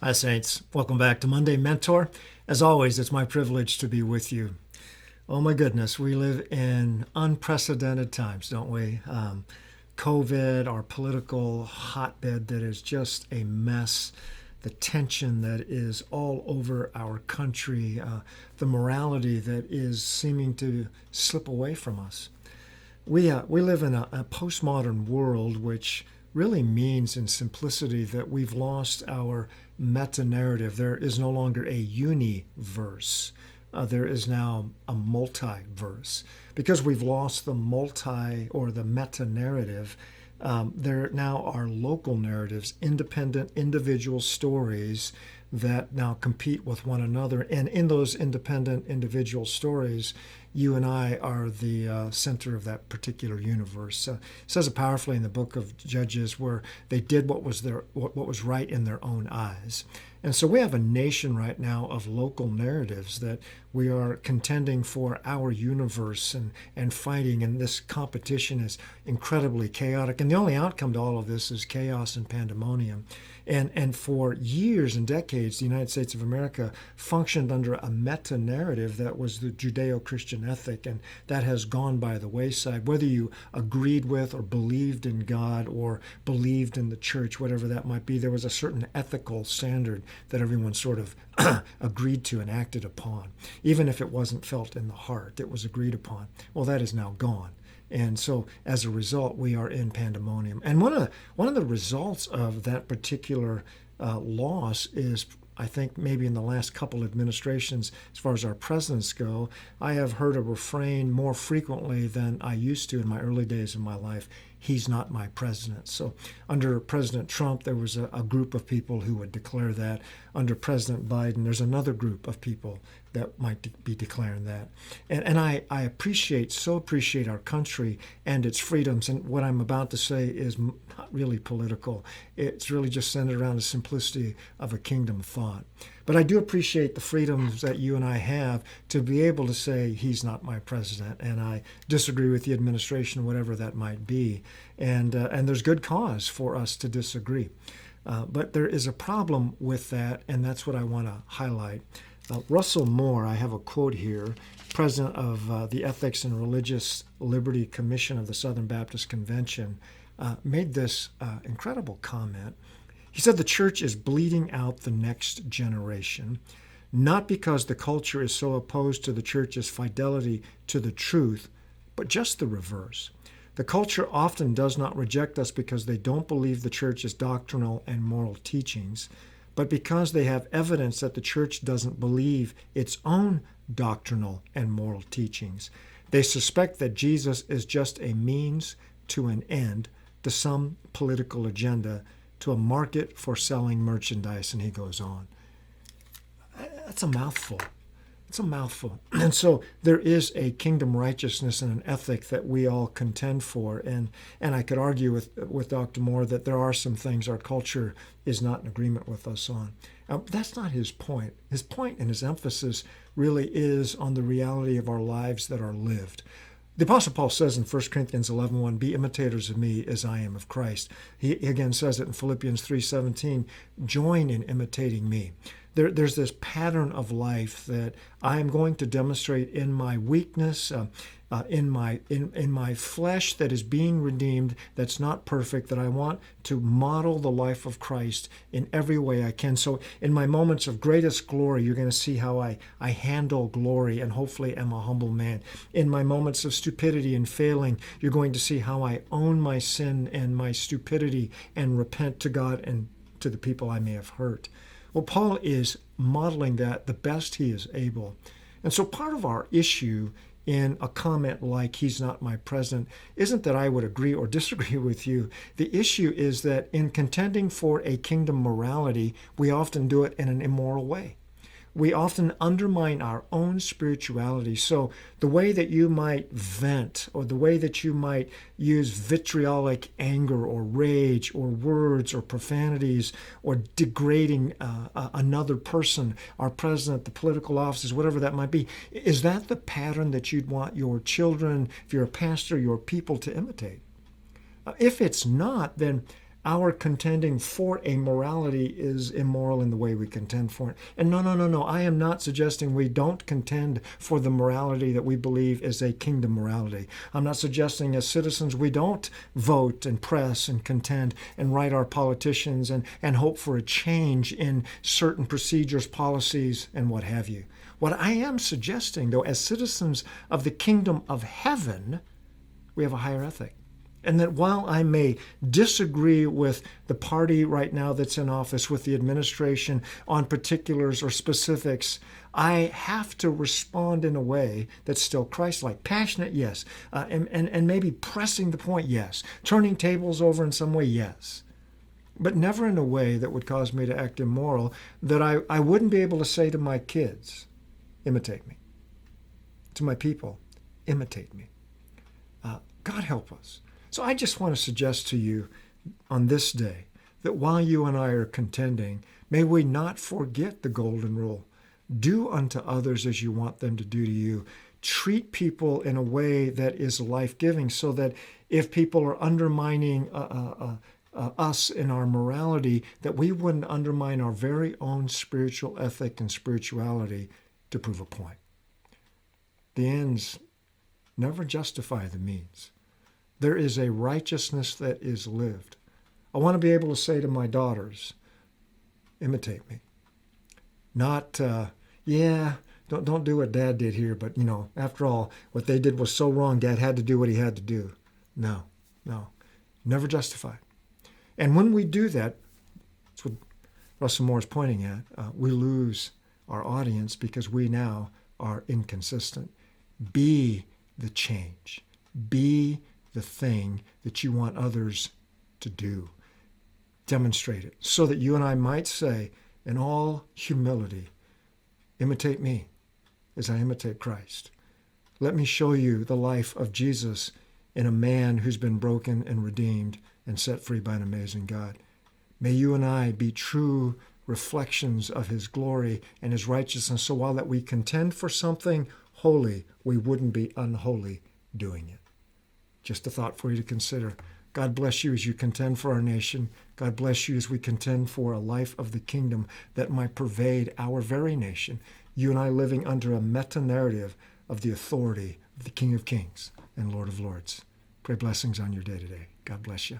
Hi, Saints. Welcome back to Monday Mentor. As always, it's my privilege to be with you. Oh, my goodness, we live in unprecedented times, don't we? COVID, our political hotbed that is just a mess, the tension that is all over our country, the morality that is seeming to slip away from us. We live in a postmodern world, which really means in simplicity that we've lost our meta narrative. There is no longer a universe. There is now a multiverse. Because we've lost the multi or the meta narrative, there now are local narratives, independent individual stories that now compete with one another. And in those independent individual stories, you and I are the center of that particular universe. It says it powerfully in the book of Judges, where they did what was right in their own eyes. And so we have a nation right now of local narratives that we are contending for our universe and fighting, and this competition is incredibly chaotic. And the only outcome to all of this is chaos and pandemonium. And for years and decades, the United States of America functioned under a meta-narrative that was the Judeo-Christian ethic, and that has gone by the wayside. Whether you agreed with or believed in God or believed in the church, whatever that might be, there was a certain ethical standard that everyone sort of agreed to and acted upon. Even if it wasn't felt in the heart, it was agreed upon. Well, that is now gone. And so, as a result, we are in pandemonium. And one of the results of that particular loss is, I think, maybe in the last couple administrations, as far as our presidents go, I have heard a refrain more frequently than I used to in my early days of my life. He's not my president. So under President Trump, there was a group of people who would declare that. Under President Biden, there's another group of people that might be declaring that. And I so appreciate our country and its freedoms. And what I'm about to say is not really political. It's really just centered around the simplicity of a kingdom thought. But I do appreciate the freedoms that you and I have to be able to say he's not my president, and I disagree with the administration, whatever that might be. And there's good cause for us to disagree. But there is a problem with that, and that's what I want to highlight. Russell Moore, I have a quote here, president of the Ethics and Religious Liberty Commission of the Southern Baptist Convention, made this incredible comment. He said the church is bleeding out the next generation, not because the culture is so opposed to the church's fidelity to the truth, but just the reverse. The culture often does not reject us because they don't believe the church's doctrinal and moral teachings, but because they have evidence that the church doesn't believe its own doctrinal and moral teachings. They suspect that Jesus is just a means to an end, to some political agenda, to a market for selling merchandise, and he goes on. That's a mouthful. It's a mouthful. And so there is a kingdom righteousness and an ethic that we all contend for. And I could argue with Dr. Moore that there are some things our culture is not in agreement with us on. That's not his point. His point and his emphasis really is on the reality of our lives that are lived. The Apostle Paul says in 1 Corinthians 11:1, be imitators of me as I am of Christ. He again says it in Philippians 3:17, join in imitating me. There's this pattern of life that I am going to demonstrate in my weakness, in my flesh that is being redeemed, that's not perfect, that I want to model the life of Christ in every way I can. So in my moments of greatest glory, you're going to see how I handle glory and hopefully am a humble man. In my moments of stupidity and failing, you're going to see how I own my sin and my stupidity and repent to God and to the people I may have hurt. Well, Paul is modeling that the best he is able. And so part of our issue in a comment like, he's not my president, isn't that I would agree or disagree with you. The issue is that in contending for a kingdom morality, we often do it in an immoral way. We often undermine our own spirituality. So the way that you might vent, or the way that you might use vitriolic anger or rage or words or profanities or degrading another person, our president, the political offices, whatever that might be, is that the pattern that you'd want your children, if you're a pastor, your people to imitate? If it's not, then our contending for a morality is immoral in the way we contend for it. And no. I am not suggesting we don't contend for the morality that we believe is a kingdom morality. I'm not suggesting as citizens we don't vote and press and contend and write our politicians and hope for a change in certain procedures, policies, and what have you. What I am suggesting, though, as citizens of the kingdom of heaven, we have a higher ethic. And that while I may disagree with the party right now that's in office, with the administration on particulars or specifics, I have to respond in a way that's still Christ-like. Passionate, yes. And maybe pressing the point, yes. Turning tables over in some way, yes. But never in a way that would cause me to act immoral, that I wouldn't be able to say to my kids, imitate me. To my people, imitate me. God help us. So I just want to suggest to you on this day that while you and I are contending, may we not forget the golden rule. Do unto others as you want them to do to you. Treat people in a way that is life-giving, so that if people are undermining us in our morality, that we wouldn't undermine our very own spiritual ethic and spirituality to prove a point. The ends never justify the means. There is a righteousness that is lived. I want to be able to say to my daughters, imitate me. Not, don't do what Dad did here, but, after all, what they did was so wrong, Dad had to do what he had to do. No. Never justify. And when we do that, that's what Russell Moore is pointing at, we lose our audience because we now are inconsistent. Be the change. Be the thing that you want others to do. Demonstrate it so that you and I might say in all humility, imitate me as I imitate Christ. Let me show you the life of Jesus in a man who's been broken and redeemed and set free by an amazing God. May you and I be true reflections of his glory and his righteousness, so while that we contend for something holy, we wouldn't be unholy doing it. Just a thought for you to consider. God bless you as you contend for our nation. God bless you as we contend for a life of the kingdom that might pervade our very nation. You and I living under a meta-narrative of the authority of the King of Kings and Lord of Lords. Pray blessings on your day today. God bless you.